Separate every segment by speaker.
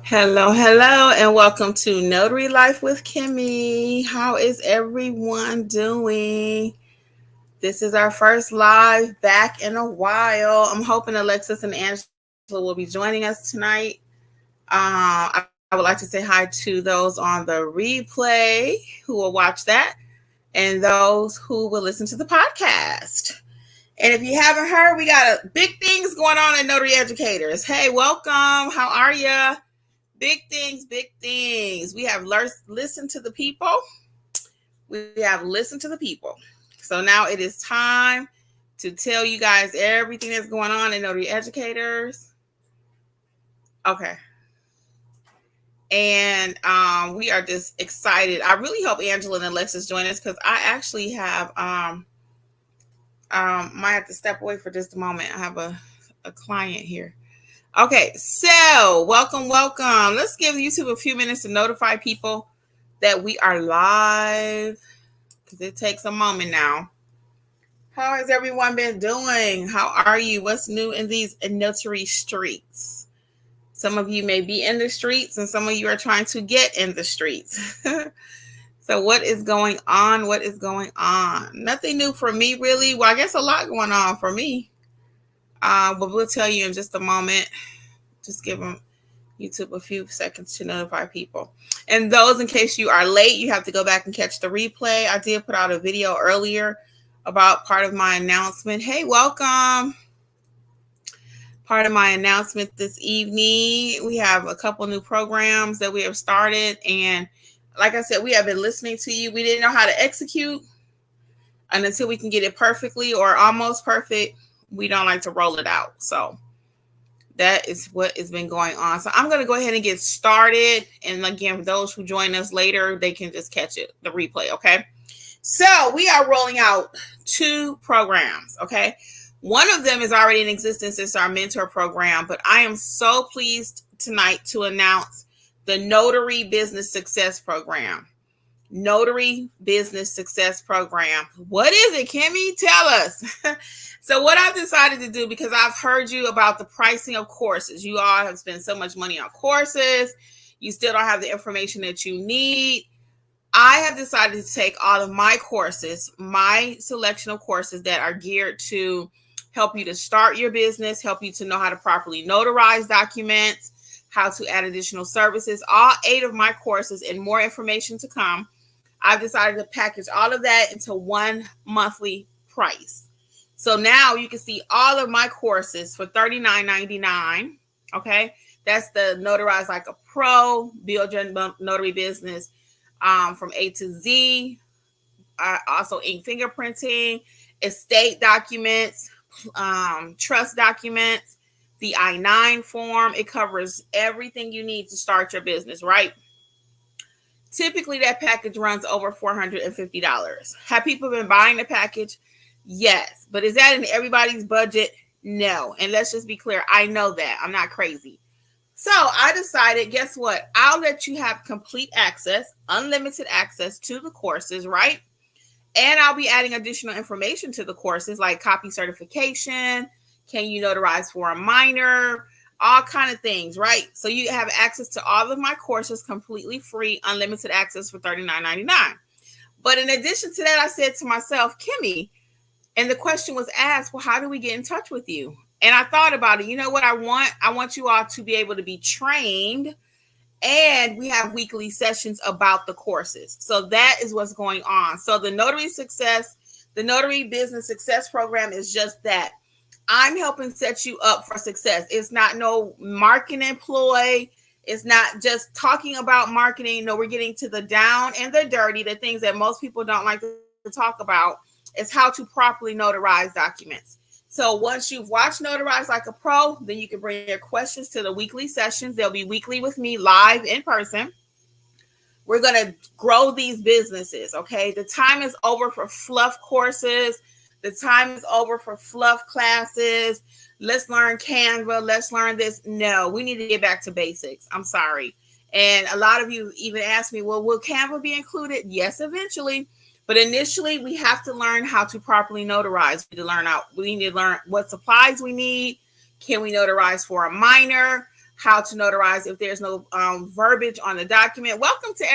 Speaker 1: Hello, and welcome to Notary Life with Kimmi. How is everyone doing? This is our first live back in a while. I'm hoping Alexis and Angela will be joining us tonight. I would like to say hi to those on the replay who will watch that, and those who will listen to the podcast. And if you haven't heard, we got big things going on at Notary Educators. Hey, welcome. How are ya? Big things, big things. We have listened to the people. We have listened to the people. So now it is time to tell you guys everything that's going on in Notary Educators. Okay. And we are just excited. I really hope Angela and Alexis join us because I actually have might have to step away for just a moment. I have a client here. Okay, so welcome. Let's give YouTube a few minutes to notify people that we are live because it takes a moment now. How has everyone been doing? How are you? What's new in these notary streets? Some of you may be in the streets and some of you are trying to get in the streets. So what is going on? What is going on? Nothing new for me, really. Well, I guess a lot going on for me. But we'll tell you in just a moment. Just give them YouTube a few seconds to notify people. And those, in case you are late, you have to go back and catch the replay. I did put out a video earlier about part of my announcement. Hey, welcome. Part of my announcement this evening, we have a couple new programs that we have started. And like I said, we have been listening to you. We didn't know how to execute. And until we can get it perfectly or almost perfect, we don't like to roll it out. So that is what has been going on. So I'm going to go ahead and get started. And again, for those who join us later, they can just catch it, the replay, okay? So we are rolling out 2 programs, okay? One of them is already in existence. It's our mentor program, but I am so pleased tonight to announce the Notary Business Success Program. Notary Business Success Program. What is it, Kimmi? Tell us. So what I've decided to do, because I've heard you about the pricing of courses. You all have spent so much money on courses. You still don't have the information that you need. I have decided to take all of my courses, my selection of courses that are geared to help you to start your business, help you to know how to properly notarize documents, how to add additional services, all 8 of my courses and more information to come. I've decided to package all of that into one monthly price. So now you can see all of my courses for $39.99. Okay. That's the Notarize Like a Pro, Build Your Notary Business from A to Z. Also ink fingerprinting, estate documents, trust documents, the I-9 form. It covers everything you need to start your business, right? Typically, that package runs over $450. Have people been buying the package? Yes. But is that in everybody's budget? No. And let's just be clear. I know that. I'm not crazy. So I decided, guess what? I'll let you have complete access, unlimited access to the courses, right? And I'll be adding additional information to the courses like copy certification, can you notarize for a minor, all kind of things, right? So you have access to all of my courses completely free, unlimited access for $39.99. But in addition to that, I said to myself, Kimmi, and the question was asked, well, how do we get in touch with you? And I thought about it. You know what I want? I want you all to be able to be trained. And we have weekly sessions about the courses. So that is what's going on. So the Notary Business Success Program is just that. I'm helping set you up for success. It's not no marketing ploy. It's not just talking about marketing. No, we're getting to the down and the dirty, the things that most people don't like to talk about. Is how to properly notarize documents. So once you've watched Notarize Like a Pro, then you can bring your questions to the weekly sessions. They'll be weekly with me live in person. We're going to grow these businesses, okay? The time is over for fluff courses. The time is over for fluff classes. Let's learn Canva. Let's learn this. No, we need to get back to basics. I'm sorry. And a lot of you even ask me, well, will Canva be included? Yes, eventually. But initially, we have to learn how to properly notarize. We need to learn what supplies we need. Can we notarize for a minor? how to notarize if there's no verbiage on the document. Welcome to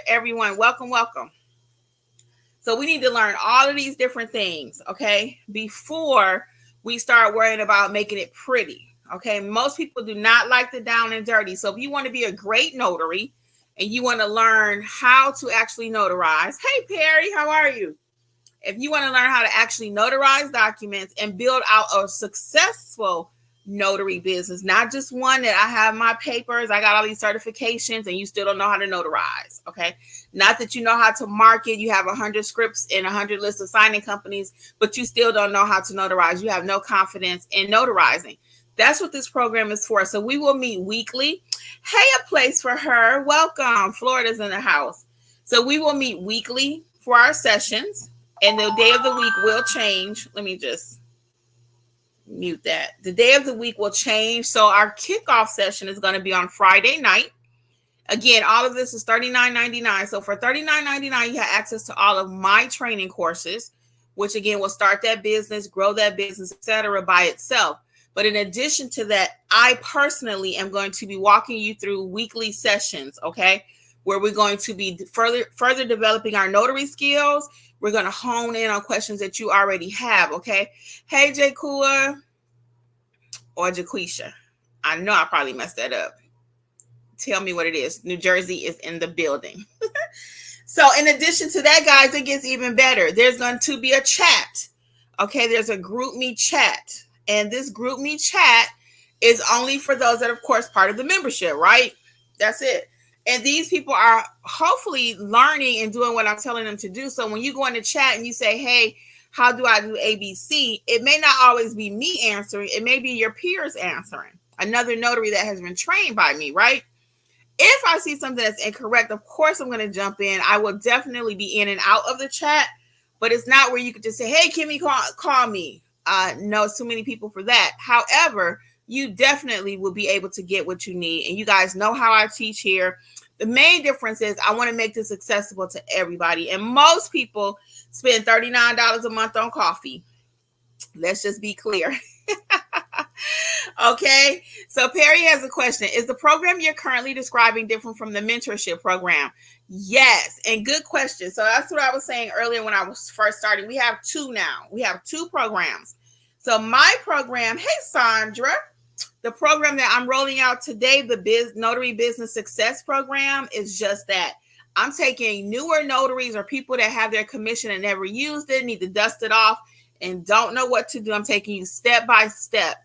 Speaker 1: everyone. Welcome. So we need to learn all of these different things, okay, before we start worrying about making it pretty. Okay, most people do not like the down and dirty. So if you want to be a great notary and you want to learn how to actually notarize, hey Perry, how are you? If you want to learn how to actually notarize documents and build out a successful notary business, not just one that I have my papers, I got all these certifications, and you still don't know how to notarize. Okay, not that you know how to market, you have 100 scripts and 100 lists of signing companies, but you still don't know how to notarize. You have no confidence in notarizing. That's what this program is for. So we will meet weekly. Hey, a place for her. Welcome. Florida's in the house. So we will meet weekly for our sessions, and the day of the week will change. Let me just mute that. The day of the week will change. So our kickoff session is going to be on Friday night. Again, all of this is $39.99. So for $39.99, you have access to all of my training courses, which again will start that business, grow that business, etc. by itself. But in addition to that, I personally am going to be walking you through weekly sessions, okay, where we're going to be further developing our notary skills. We're going to hone in on questions that you already have, okay? Hey, Jakua or Jaquisha. I know I probably messed that up. Tell me what it is. New Jersey is in the building. So in addition to that, guys, it gets even better. There's going to be a chat, okay? There's a group me chat. And this group me chat is only for those that are, of course, part of the membership, right? That's it. And these people are hopefully learning and doing what I'm telling them to do. So when you go in the chat and you say, hey, how do I do ABC? It may not always be me answering. It may be your peers answering. Another notary that has been trained by me, right? If I see something that's incorrect, of course, I'm going to jump in. I will definitely be in and out of the chat, but it's not where you could just say, hey, Kimmi, call me. No, it's too many people for that. However, you definitely will be able to get what you need. And you guys know how I teach here. The main difference is I want to make this accessible to everybody. And most people spend $39 a month on coffee. Let's just be clear. Okay. So Perry has a question. Is the program you're currently describing different from the mentorship program? Yes. And good question. So that's what I was saying earlier when I was first starting. We have two now. We have two programs. So my program, hey, Sandra, the program that I'm rolling out today, the Notary Business Success Program, is just that. I'm taking newer notaries or people that have their commission and never used it, need to dust it off, and don't know what to do. I'm taking you step by step,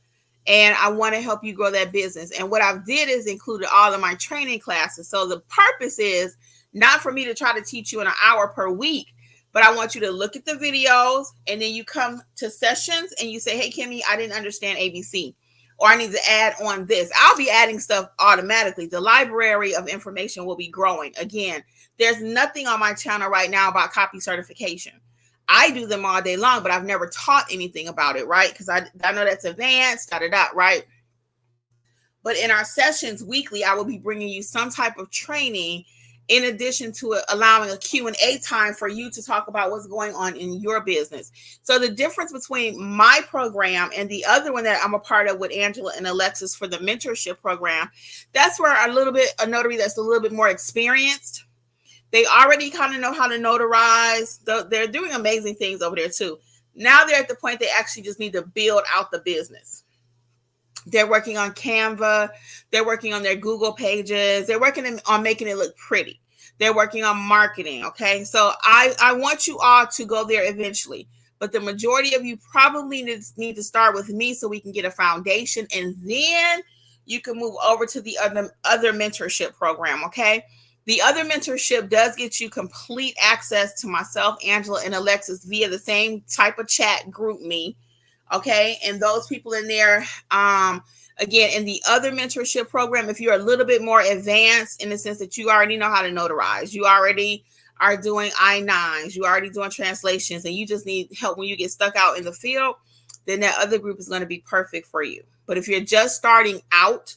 Speaker 1: and I want to help you grow that business. And what I did is included all of my training classes. So the purpose is not for me to try to teach you in an hour per week, but I want you to look at the videos, and then you come to sessions and you say, hey, Kimmi, I didn't understand ABC, or I need to add on this. I'll be adding stuff automatically. The library of information will be growing. Again, there's nothing on my channel right now about copy certification. I do them all day long, but I've never taught anything about it, right? Because I know that's advanced, right? But in our sessions weekly, I will be bringing you some type of training in addition to allowing a Q&A time for you to talk about what's going on in your business. So the difference between my program and the other one that I'm a part of with Angela and Alexis for the mentorship program, that's where a notary that's a little bit more experienced. They already kind of know how to notarize. They're doing amazing things over there too. Now they're at the point they actually just need to build out the business. They're working on Canva. They're working on their Google pages. They're working on making it look pretty. They're working on marketing. Okay. So I want you all to go there eventually, but the majority of you probably need to start with me so we can get a foundation, and then you can move over to the other mentorship program. Okay. The other mentorship does get you complete access to myself, Angela, and Alexis via the same type of chat group me. Okay. And those people in there, again, in the other mentorship program, if you're a little bit more advanced in the sense that you already know how to notarize, you already are doing I-9s, you already doing translations, and you just need help when you get stuck out in the field, then that other group is going to be perfect for you. But if you're just starting out,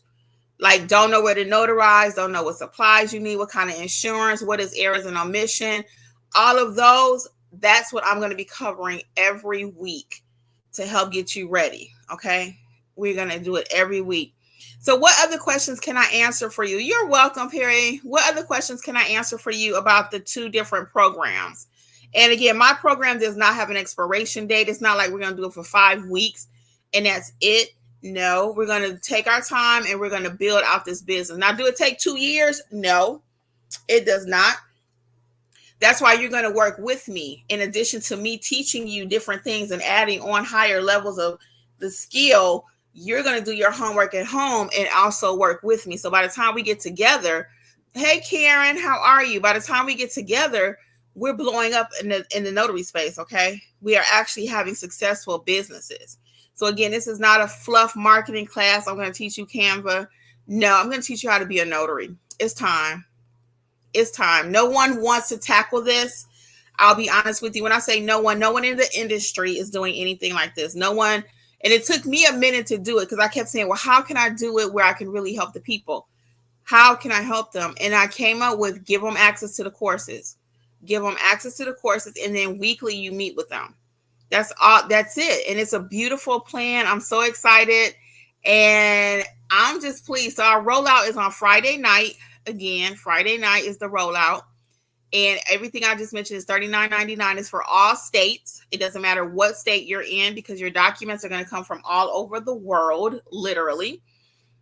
Speaker 1: like don't know where to notarize, don't know what supplies you need, what kind of insurance, what is errors and omission, all of those, that's what I'm going to be covering every week to help get you ready. Okay. We're going to do it every week. So what other questions can I answer for you? You're welcome, Perry. What other questions can I answer for you about the two different programs? And again, my program does not have an expiration date. It's not like we're going to do it for 5 weeks and that's it. No, we're going to take our time and we're going to build out this business. Now, do it take 2 years? No, it does not. That's why you're going to work with me. In addition to me teaching you different things and adding on higher levels of the skill, you're going to do your homework at home and also work with me. So by the time we get together, hey, Karen, how are you? By the time we get together, we're blowing up in the notary space, okay? We are actually having successful businesses. So again, this is not a fluff marketing class. I'm going to teach you Canva. No, I'm going to teach you how to be a notary. It's time. It's time. No one wants to tackle this. I'll be honest with you. When I say no one in the industry is doing anything like this. No one. And it took me a minute to do it because I kept saying, well, how can I do it where I can really help the people? How can I help them? And I came up with give them access to the courses. Give them access to the courses. And then weekly you meet with them. That's all. That's it. And it's a beautiful plan. I'm so excited. And I'm just pleased. So our rollout is on Friday night. Again, Friday night is the rollout. And everything I just mentioned is $39.99 is for all states. It doesn't matter what state you're in because your documents are going to come from all over the world, literally.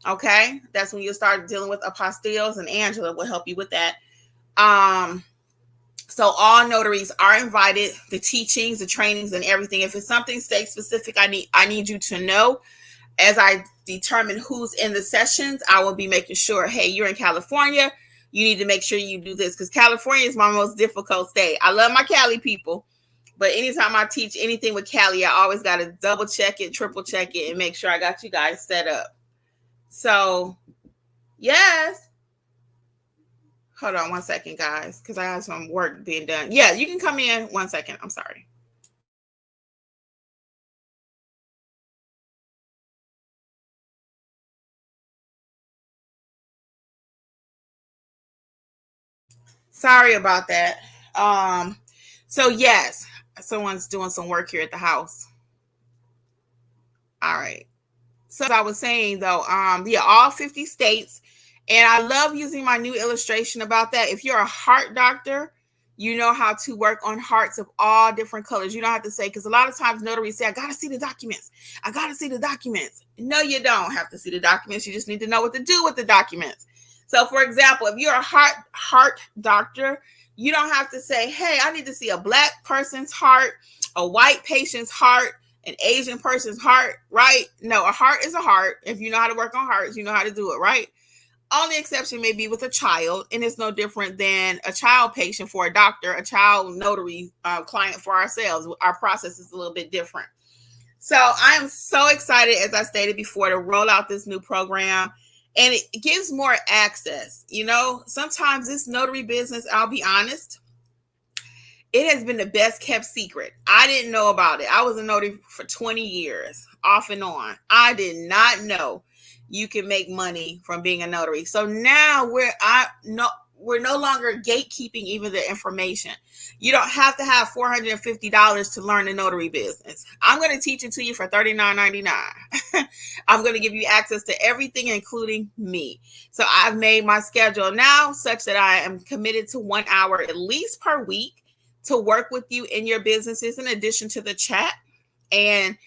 Speaker 1: Okay. That's when you start dealing with apostilles, and Angela will help you with that. So all notaries are invited, the teachings, the trainings, and everything. If it's something state specific, I need you to know. As I determine who's in the sessions, I will be making sure, hey, you're in California. You need to make sure you do this because California is my most difficult state. I love my Cali people, but anytime I teach anything with Cali, I always got to double check it, triple check it, and make sure I got you guys set up. So, yes. Hold on 1 second, guys, because I have some work being done. Yeah, you can come in 1 second. I'm sorry. Sorry about that. So yes, someone's doing some work here at the house. All right. So as I was saying though, yeah, all 50 states. And I love using my new illustration about that. If you're a heart doctor, you know how to work on hearts of all different colors. You don't have to say, because a lot of times notaries say, I got to see the documents. I got to see the documents. No, you don't have to see the documents. You just need to know what to do with the documents. So for example, if you're a heart doctor, you don't have to say, hey, I need to see a black person's heart, a white patient's heart, an Asian person's heart, right? No, a heart is a heart. If you know how to work on hearts, you know how to do it, right? Only exception may be with a child, and it's no different than a child patient for a doctor, a child notary client for ourselves. Our process is a little bit different. So I am so excited, as I stated before, to roll out this new program. And it gives more access. You know, sometimes this notary business, I'll be honest, it has been the best kept secret. I didn't know about it. I was a notary for 20 years, off and on. I did not know you can make money from being a notary. So now we're no longer gatekeeping even the information. You don't have to have $450 to learn the notary business. I'm going to teach it to you for $39.99. I'm going to give you access to everything, including me. So I've made my schedule now such that I am committed to 1 hour at least per week to work with you in your businesses, in addition to the chat. And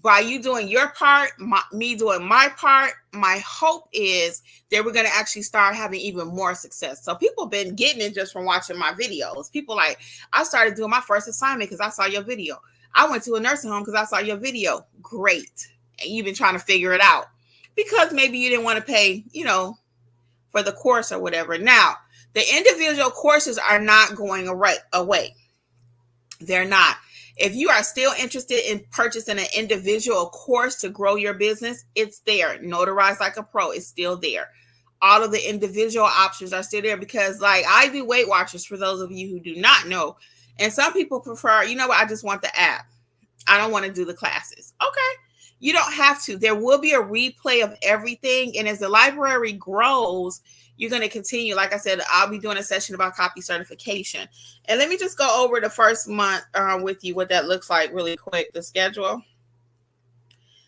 Speaker 1: by you doing your part, me doing my part, my hope is that we're going to actually start having even more success. So people have been getting it just from watching my videos. People like, I started doing my first assignment because I saw your video. I went to a nursing home because I saw your video. Great. And you've been trying to figure it out because maybe you didn't want to pay, for the course or whatever. Now, the individual courses are not going away. They're not. If you are still interested in purchasing an individual course to grow your business, it's there. Notarize Like a Pro is still there. All of the individual options are still there because, like, I do Weight Watchers for those of you who do not know. And some people prefer, I just want the app. I don't want to do the classes. Okay. You don't have to. There will be a replay of everything. And as the library grows, you're going to continue. Like I said, I'll be doing a session about copy certification. And let me just go over the first month with you, what that looks like really quick, the schedule.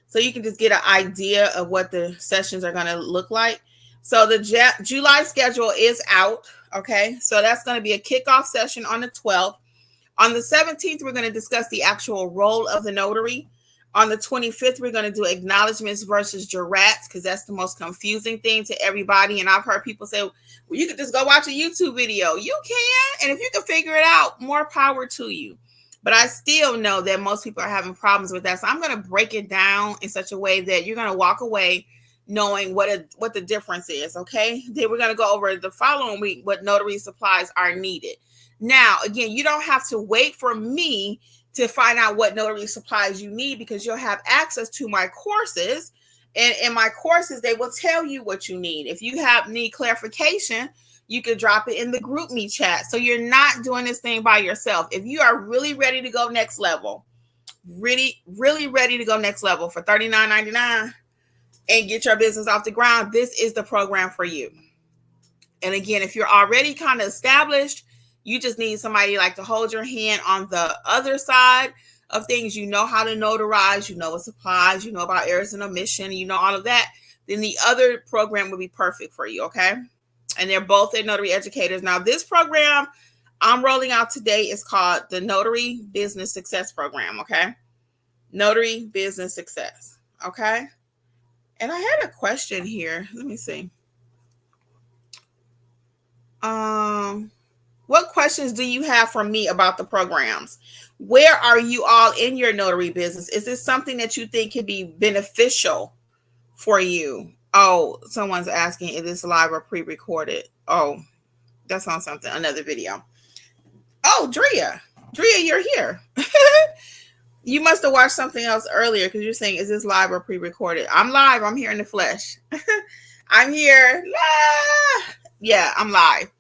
Speaker 1: so you can just get an idea of what the sessions are going to look like. So the July schedule is out. Okay, so that's going to be a kickoff session on the 12th. On the 17th, we're going to discuss the actual role of the notary. On the 25th, we're going to do acknowledgments versus jurats, because that's the most confusing thing to everybody. And I've heard people say, well, you could just go watch a YouTube video. You can. And if you can figure it out, more power to you. But I still know that most people are having problems with that. So I'm going to break it down in such a way that you're going to walk away knowing what the difference is. Okay. Then we're going to go over the following week what notary supplies are needed. Now, again, you don't have to wait for me to find out what notary supplies you need, because you'll have access to my courses. And in my courses, they will tell you what you need. If you need clarification, you can drop it in the group me chat. So you're not doing this thing by yourself. If you are really ready to go next level, really, really ready to go next level for $39.99 and get your business off the ground, this is the program for you. And again, if you're already kind of established, you just need somebody like to hold your hand on the other side of things. You know how to notarize, you know what supplies, you know about errors and omission, you know all of that. Then the other program will be perfect for you, okay? And they're both notary educators. Now, this program I'm rolling out today is called the Notary Business Success Program, okay? Notary Business Success, okay? And I had a question here. Let me see. What questions do you have for me about the programs? Where are you all in your notary business? Is this something that you think can be beneficial for you? Oh, someone's asking, is this live or pre-recorded? Oh, that's on something, another video. Oh, Drea, you're here. You must have watched something else earlier, because you're saying, is this live or pre-recorded? I'm live. I'm here in the flesh. I'm here. Yeah, I'm live.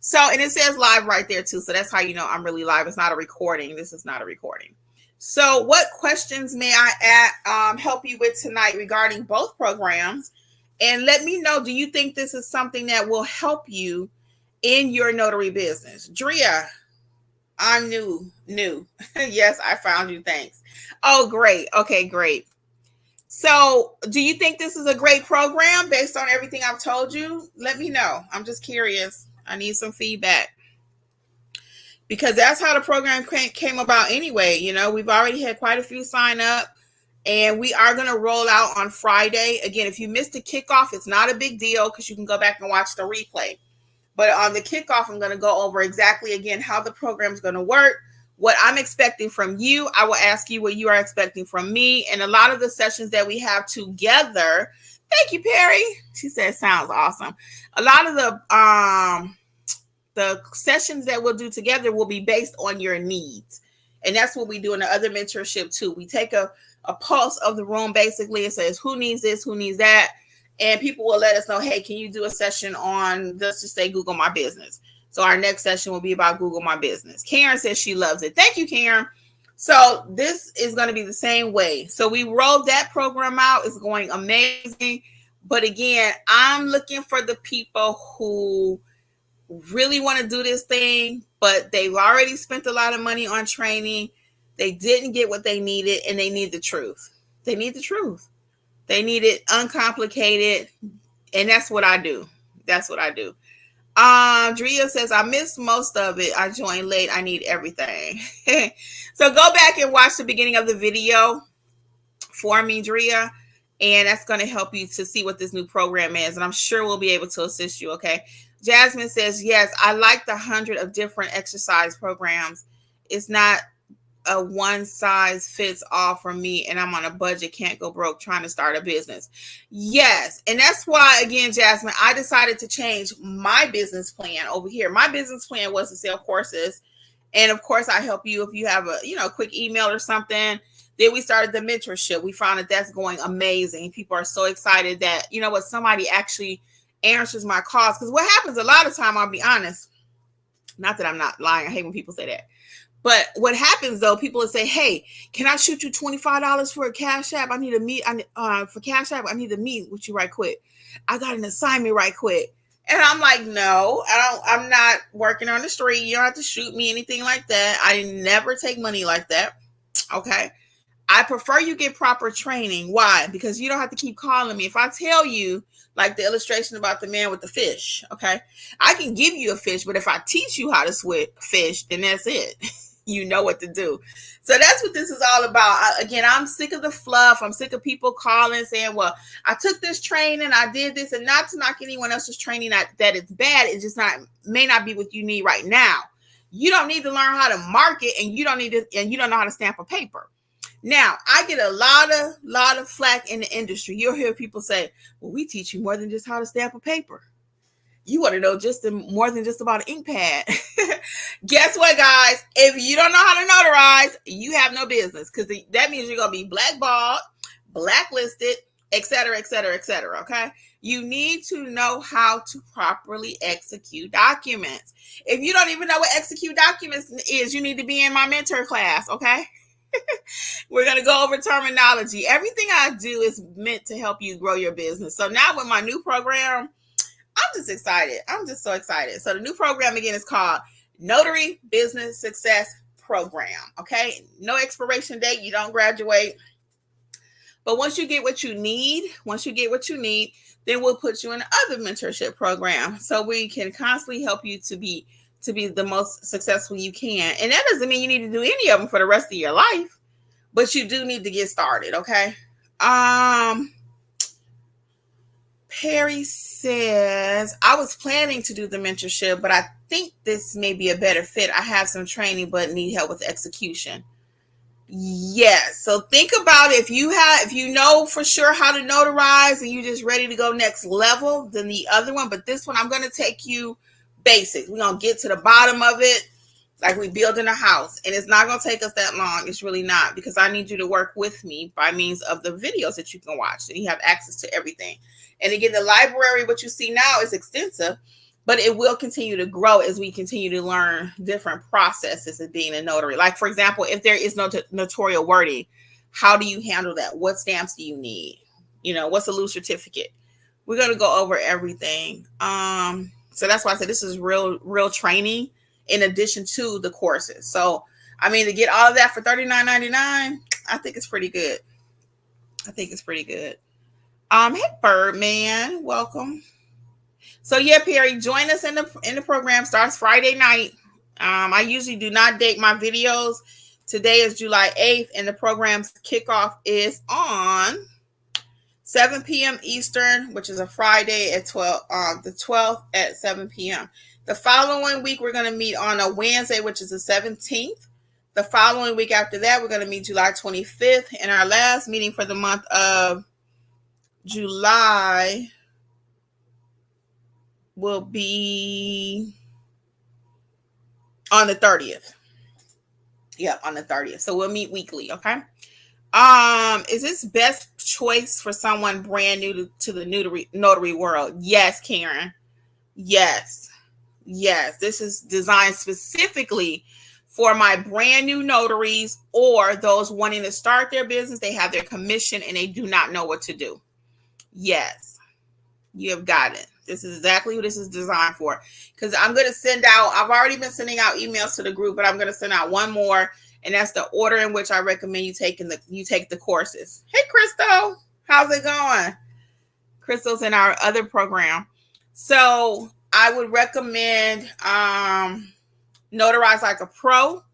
Speaker 1: So, and it says live right there too. So that's how you know I'm really live. It's not a recording. This is not a recording. So what questions may I help you with tonight regarding both programs? And let me know, do you think this is something that will help you in your notary business? Drea, I'm new. Yes, I found you. Thanks. Oh, great. Okay, great. So do you think this is a great program based on everything I've told you? Let me know. I'm just curious. I need some feedback, because that's how the program came about anyway. You know, we've already had quite a few sign up, and we are going to roll out on Friday. Again, if you missed the kickoff, it's not a big deal, because you can go back and watch the replay. But on the kickoff, I'm going to go over exactly, again, how the program is going to work, what I'm expecting from you. I will ask you what you are expecting from me. And a lot of the sessions that we have together, thank you, Perry. She said, sounds awesome. A lot of the sessions that we'll do together will be based on your needs. And that's what we do in the other mentorship too. We take a pulse of the room, basically. It says, who needs this, who needs that? And people will let us know, hey, can you do a session on, let's just say, Google My Business? So our next session will be about Google My Business. Karen says she loves it. Thank you, Karen. So this is going to be the same way. So we rolled that program out. It's going amazing. But again, I'm looking for the people who really want to do this thing, but they've already spent a lot of money on training. They didn't get what they needed, and they need the truth. They need the truth. They need it uncomplicated, and that's what I do. That's what I do. Drea says, I missed most of it. I joined late. I need everything. So go back and watch the beginning of the video for me, Drea, and that's going to help you to see what this new program is, and I'm sure we'll be able to assist you, okay? Jasmine says, yes, I like the 100 of different exercise programs. It's not a one size fits all for me, and I'm on a budget, can't go broke trying to start a business. Yes. And that's why, again, Jasmine, I decided to change my business plan over here. My business plan was to sell courses. And of course, I help you if you have a quick email or something. Then we started the mentorship. We found that that's going amazing. People are so excited that, somebody actually answers my calls. Because what happens a lot of time, I'll be honest, not that I'm not lying. I hate when people say that. But what happens though, people will say, hey, can I shoot you $25 for a Cash App? I need to meet for Cash App. I need to meet with you right quick. I got an assignment right quick. And I'm like, no, I'm not working on the street. You don't have to shoot me anything like that. I never take money like that. Okay. I prefer you get proper training. Why? Because you don't have to keep calling me. If I tell you, like the illustration about the man with the fish, okay, I can give you a fish, but if I teach you how to swim fish, then that's it. You know what to do. So that's what this is all about. Again, I'm sick of the fluff. I'm sick of people calling saying, well, I took this training, I did this, and not to knock anyone else's training that it's bad. It's just may not be what you need right now. You don't need to learn how to market, and you don't know how to stamp a paper. Now, I get a lot of flack in the industry. You'll hear people say, well, we teach you more than just how to stamp a paper. You want to know more than just about an ink pad. Guess what, guys? If you don't know how to notarize, you have no business, because that means you're going to be blackballed, blacklisted, et cetera, et cetera, et cetera, okay? You need to know how to properly execute documents. If you don't even know what execute documents is, you need to be in my mentor class, okay? We're going to go over terminology. Everything I do is meant to help you grow your business. So now with my new program, I'm just excited. I'm just so excited. So the new program, again, is called Notary Business Success Program. Okay. No expiration date. You don't graduate. But once you get what you need, then we'll put you in other mentorship program. So we can constantly help you to be the most successful you can. And that doesn't mean you need to do any of them for the rest of your life, but you do need to get started. Okay. Perry says, I was planning to do the mentorship, but I think this may be a better fit. I have some training, but need help with execution. Yes. So think about it. If you know for sure how to notarize and you're just ready to go next level, then the other one. But this one, I'm going to take you basic. We're going to get to the bottom of it like we building a house. And it's not going to take us that long. It's really not, because I need you to work with me by means of the videos that you can watch. And you have access to everything. And again, the library, what you see now, is extensive, but it will continue to grow as we continue to learn different processes of being a notary. Like, for example, if there is no notarial wording, how do you handle that? What stamps do you need? What's a loose certificate? We're going to go over everything. So that's why I said this is real training in addition to the courses. So, to get all of that for $39.99, I think it's pretty good. Hey, Birdman, welcome. So yeah, Perry, join us in the program. Starts Friday night. I usually do not date my videos. Today is July 8th, and the program's kickoff is on 7 p.m. Eastern, which is a Friday at 12. The 12th at 7 p.m. The following week, we're going to meet on a Wednesday, which is the 17th. The following week after that, we're going to meet July 25th, and our last meeting for the month of July will be on the 30th. Yeah, on the 30th. So we'll meet weekly, okay? Is this best choice for someone brand new to the notary world? Yes, Karen. Yes. This is designed specifically for my brand new notaries or those wanting to start their business. They have their commission and they do not know what to do. Yes, you have got it. This is exactly what this is designed for. Because I'm going to send out, I've already been sending out emails to the group, but I'm going to send out one more. And that's the order in which I recommend you take the courses. Hey, Crystal, how's it going? Crystal's in our other program. So I would recommend Notarize Like a Pro.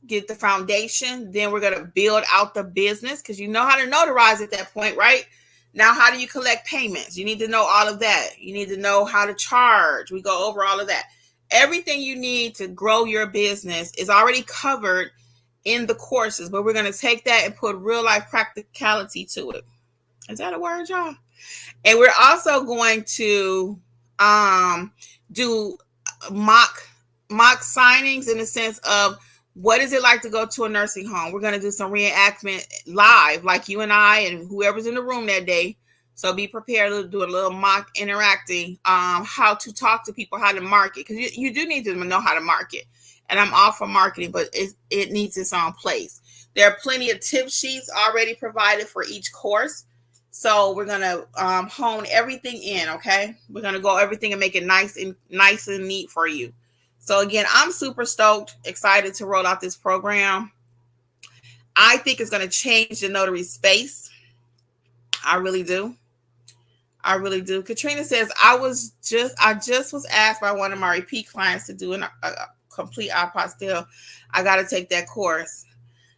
Speaker 1: Get the foundation. Then we're going to build out the business, because you know how to notarize at that point, right? Now, how do you collect payments? You need to know all of that. You need to know how to charge. We go over all of that. Everything you need to grow your business is already covered in the courses, but we're going to take that and put real life practicality to it. Is that a word, y'all? And we're also going to do mock signings in the sense of, what is it like to go to a nursing home? We're going to do some reenactment live, like you and I and whoever's in the room that day. So be prepared to do a little mock interacting, how to talk to people, how to market, because you do need to know how to market. And I'm all for marketing, but it needs its own place. There are plenty of tip sheets already provided for each course. So we're going to hone everything in, okay? We're going to go everything and make it nice and neat for you. So again, I'm super stoked, excited to roll out this program. I think it's going to change the notary space. I really do. I really do. Katrina says, I just was asked by one of my repeat clients to do a complete apostille. I got to take that course.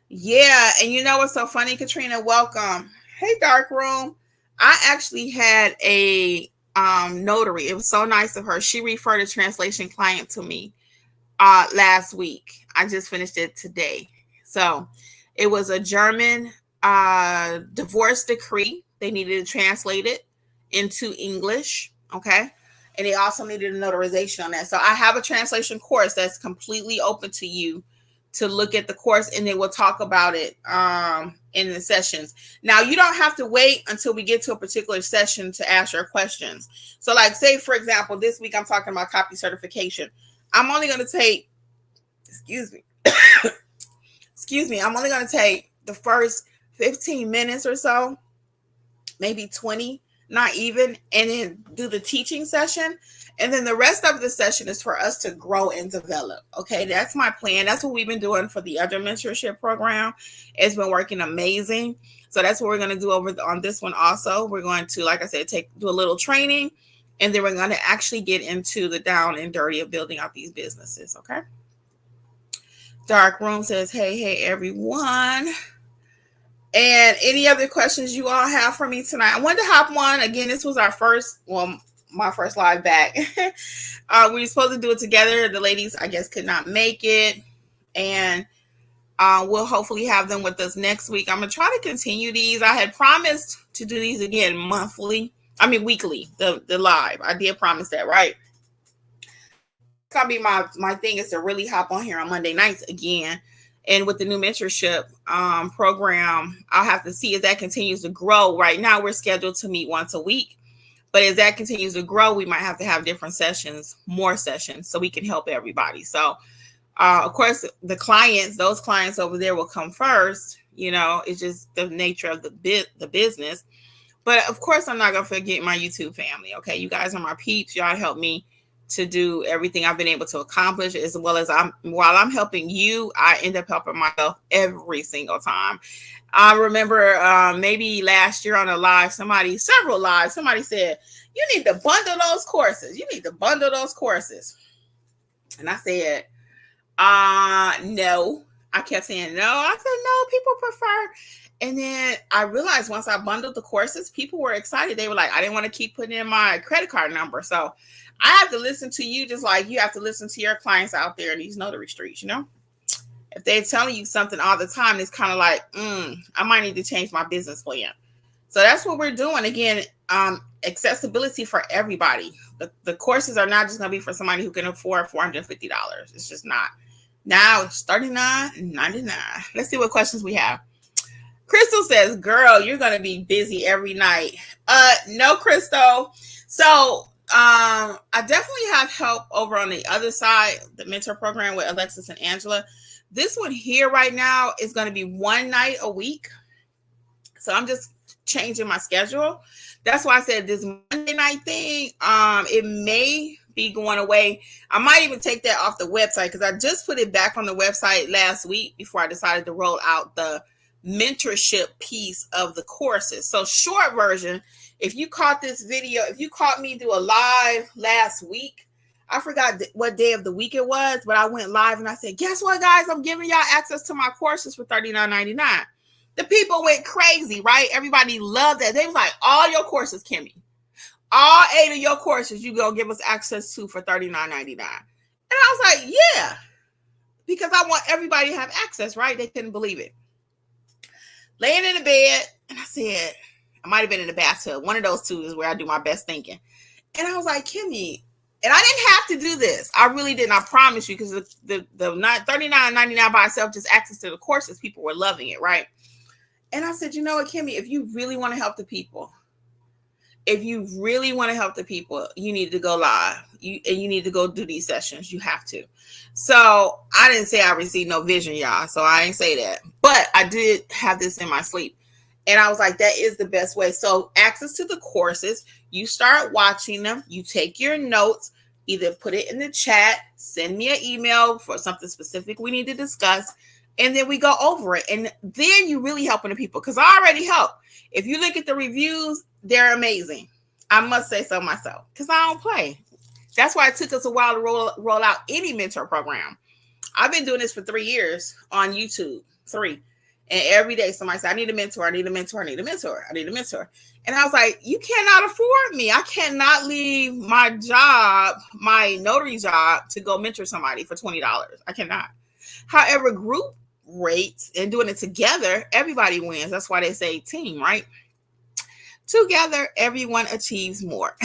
Speaker 1: Yeah. And you know what's so funny, Katrina? Welcome. Hey, Dark Room. I actually had a notary. It was so nice of her. She referred a translation client to me last week. I just finished it today. So it was a German divorce decree. They needed to translate it into English. Okay. And they also needed a notarization on that. So I have a translation course that's completely open to you to look at the course, and then we'll talk about it in the sessions. Now, you don't have to wait until we get to a particular session to ask your questions. So like, say, for example, this week I'm talking about copy certification. I'm only going to take, excuse me, I'm only going to take the first 15 minutes or so, maybe 20, not even, and then do the teaching session. And then the rest of the session is for us to grow and develop. Okay, that's my plan. That's what we've been doing for the other mentorship program. It's been working amazing. So that's what we're going to do over on this one also. We're going to, like I said, do a little training, and then we're going to actually get into the down and dirty of building out these businesses. Okay. Dark Room says, hey, everyone. And any other questions you all have for me tonight? I wanted to hop on. Again, this was my first live back. We were supposed to do it together. The ladies, I guess, could not make it. And we'll hopefully have them with us next week. I'm going to try to continue these. I had promised to do these again weekly, the live. I did promise that, right? It's going to be my thing is to really hop on here on Monday nights again. And with the new mentorship program, I'll have to see if that continues to grow. Right now, we're scheduled to meet once a week. But as that continues to grow, we might have to have different sessions, more sessions, so we can help everybody. So, of course, those clients over there will come first. You know, it's just the nature of the business. But, of course, I'm not going to forget my YouTube family. Okay, you guys are my peeps. Y'all help me to do everything I've been able to accomplish, as well as while I'm helping you, I end up helping myself every single time. I remember maybe last year on a live, several lives, somebody said, you need to bundle those courses. You need to bundle those courses. And I said, no. I kept saying no. I said, no, people prefer. And then I realized once I bundled the courses, people were excited. They were like, I didn't want to keep putting in my credit card number. So I have to listen to you just like you have to listen to your clients out there in these notary streets, you know? If they're telling you something all the time, it's kind of like, I might need to change my business plan. So that's what we're doing. Again, accessibility for everybody. The courses are not just going to be for somebody who can afford $450. It's just not. Now it's $39.99. Let's see what questions we have. Crystal says, girl, you're going to be busy every night. No, Crystal. So I definitely have help over on the other side, the mentor program with Alexis and Angela. This one here right now is going to be one night a week. So I'm just changing my schedule. That's why I said this Monday night thing, it may be going away. I might even take that off the website because I just put it back on the website last week before I decided to roll out the mentorship piece of the courses. So short version, if you caught this video, if you caught me do a live last week, I forgot what day of the week it was, but I went live and I said, guess what, guys? I'm giving y'all access to my courses for $39.99. The people went crazy, right? Everybody loved that. They was like, all your courses, Kimmi. All 8 of your courses you gonna give us access to for $39.99. And I was like, yeah, because I want everybody to have access, right? They couldn't believe it. Laying in the bed, and I said, I might have been in the bathtub. One of those two is where I do my best thinking. And I was like, Kimmi, and I didn't have to do this. I really didn't. I promise you, because the $39.99 by itself, just access to the courses, people were loving it, right? And I said, you know what, Kimmi, if you really want to help the people, you need to go live. You need to go do these sessions. You have to. So I didn't say I received no vision, y'all. So I ain't say that. But I did have this in my sleep. And I was like, that is the best way. So access to the courses, you start watching them, you take your notes, either put it in the chat, send me an email for something specific we need to discuss, And then we go over it. And then you really helping the people, because I already help. If you look at the reviews, they're amazing. I must say so myself, because I don't play. That's why it took us a while to roll out any mentor program. I've been doing this for 3 years on YouTube, 3. And every day somebody said, I need a mentor, I need a mentor, I need a mentor, I need a mentor. And I was like, you cannot afford me. I cannot leave my job, my notary job, to go mentor somebody for $20. I cannot. However, group rates and doing it together, everybody wins. That's why they say team, right? Together, everyone achieves more.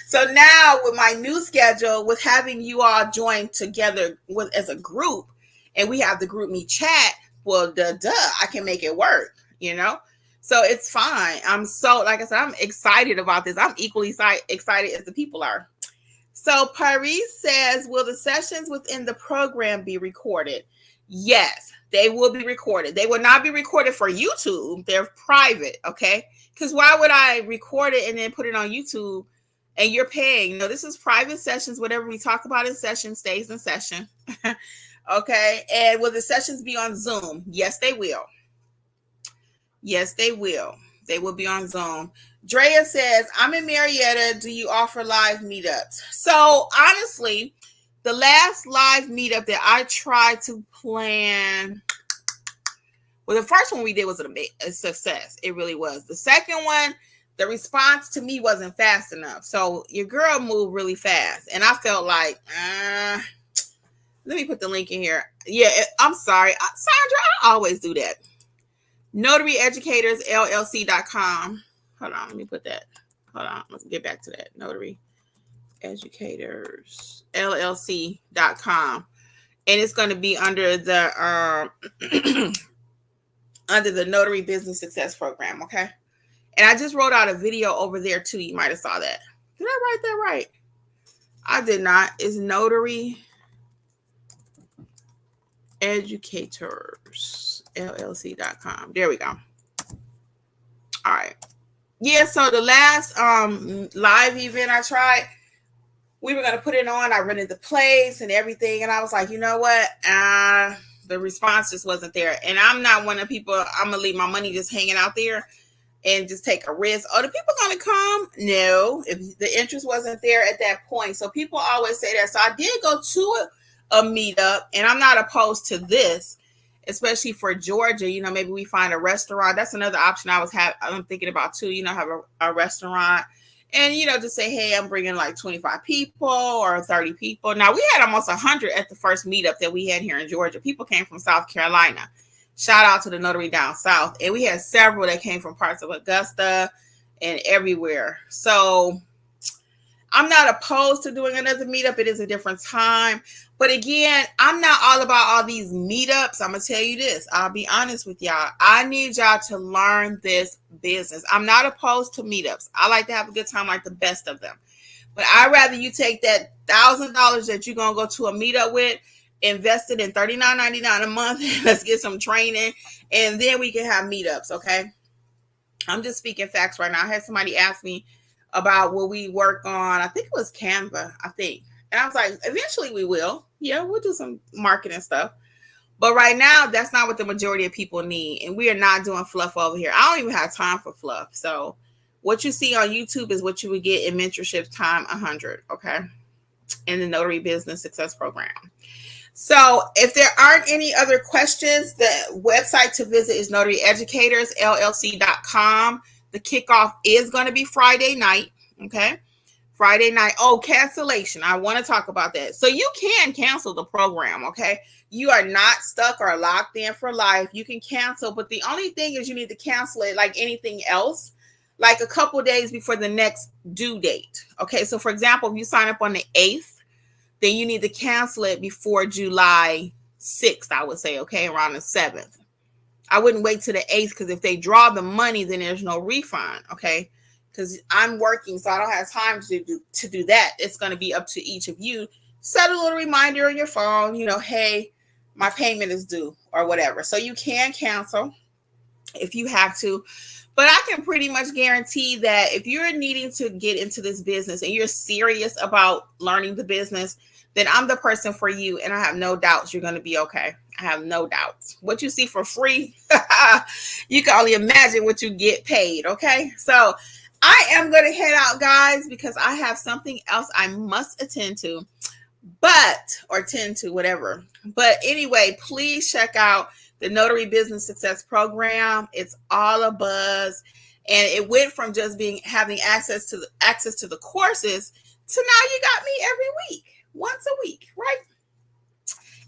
Speaker 1: So now with my new schedule, with having you all join together as a group, and we have the group me chat, well, I can make it work, So it's fine. I'm so, like I said, I'm excited about this. I'm equally excited as the people are. So Paris says, will the sessions within the program be recorded? Yes, they will be recorded. They will not be recorded for YouTube. They're private, okay? Because why would I record it and then put it on YouTube and you're paying? No, this is private sessions. Whatever we talk about in session stays in session. Okay. And will the sessions be on Zoom? Yes, they will. Yes, they will. They will be on Zoom. Drea says, I'm in Marietta. Do you offer live meetups? So honestly, the last live meetup that I tried to plan, well, the first one we did was a success. It really was. The second one, the response to me wasn't fast enough. So your girl moved really fast. And I felt like, let me put the link in here. Yeah, I'm sorry. Sandra, I always do that. NotaryEducatorsLLC.com. Hold on, let me put that. Hold on, let's get back to that. NotaryEducatorsLLC.com. And it's going to be under the under the Notary Business Success Program, okay? And I just wrote out a video over there too. You might have saw that. Did I write that right? I did not. It's Notary educatorsllc.com. There we go. All right. Yeah, so the last live event I tried, we were going to put it on. I rented the place and everything. And I was like, you know what? The response just wasn't there. And I'm not one of the people, I'm going to leave my money just hanging out there and just take a risk. Oh, the people going to come? No, if the interest wasn't there at that point. So people always say that. So I did go to a meetup, and I'm not opposed to this, especially for Georgia. Maybe we find a restaurant. That's another option I'm thinking about too. Have a restaurant, and just say, hey, I'm bringing like 25 people or 30 people. Now we had almost 100 at the first meetup that we had here in Georgia. People came from South Carolina. Shout out to the Notary down south, and we had several that came from parts of Augusta and everywhere. So I'm not opposed to doing another meetup. It is a different time. But again, I'm not all about all these meetups. I'm going to tell you this. I'll be honest with y'all. I need y'all to learn this business. I'm not opposed to meetups. I like to have a good time like the best of them. But I'd rather you take that $1,000 that you're going to go to a meetup with, invest it in $39.99 a month. Let's get some training. And then we can have meetups, okay? I'm just speaking facts right now. I had somebody ask me about what we work on. I think it was Canva, I think. And I was like, eventually we will. Yeah, we'll do some marketing stuff. But right now, that's not what the majority of people need. And we are not doing fluff over here. I don't even have time for fluff. So what you see on YouTube is what you would get in mentorship time 100, okay? In the Notary Business Success Program. So if there aren't any other questions, the website to visit is NotaryEducatorsLLC.com. The kickoff is going to be Friday night, okay? Friday night. Oh, cancellation. I want to talk about that. So you can cancel the program, okay? You are not stuck or locked in for life. You can cancel, but the only thing is you need to cancel it like anything else, like a couple days before the next due date, okay? So for example, if you sign up on the 8th, then you need to cancel it before July 6th, I would say, okay, around the 7th. I wouldn't wait till the 8th, because if they draw the money, then there's no refund, okay? Because I'm working, so I don't have time to do that. It's going to be up to each of you. Set a little reminder on your phone, hey, my payment is due or whatever. So you can cancel if you have to. But I can pretty much guarantee that if you're needing to get into this business and you're serious about learning the business, then I'm the person for you, and I have no doubts you're going to be okay. I have no doubts. What you see for free, you can only imagine what you get paid. Okay. So I am going to head out, guys, because I have something else I must attend to, or tend to, whatever. But anyway, please check out the Notary Business Success Program. It's all a buzz. And it went from just having access to the courses to now you got me every week, once a week, right?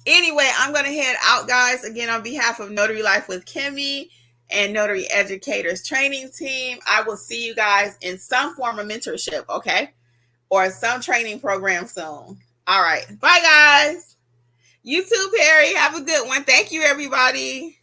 Speaker 1: Anyway, I'm going to head out, guys. Again, on behalf of Notary Life with Kimmi and Notary Educators Training Team, I will see you guys in some form of mentorship, okay? Or some training program soon. All right. Bye, guys. You too, Perry. Have a good one. Thank you, everybody.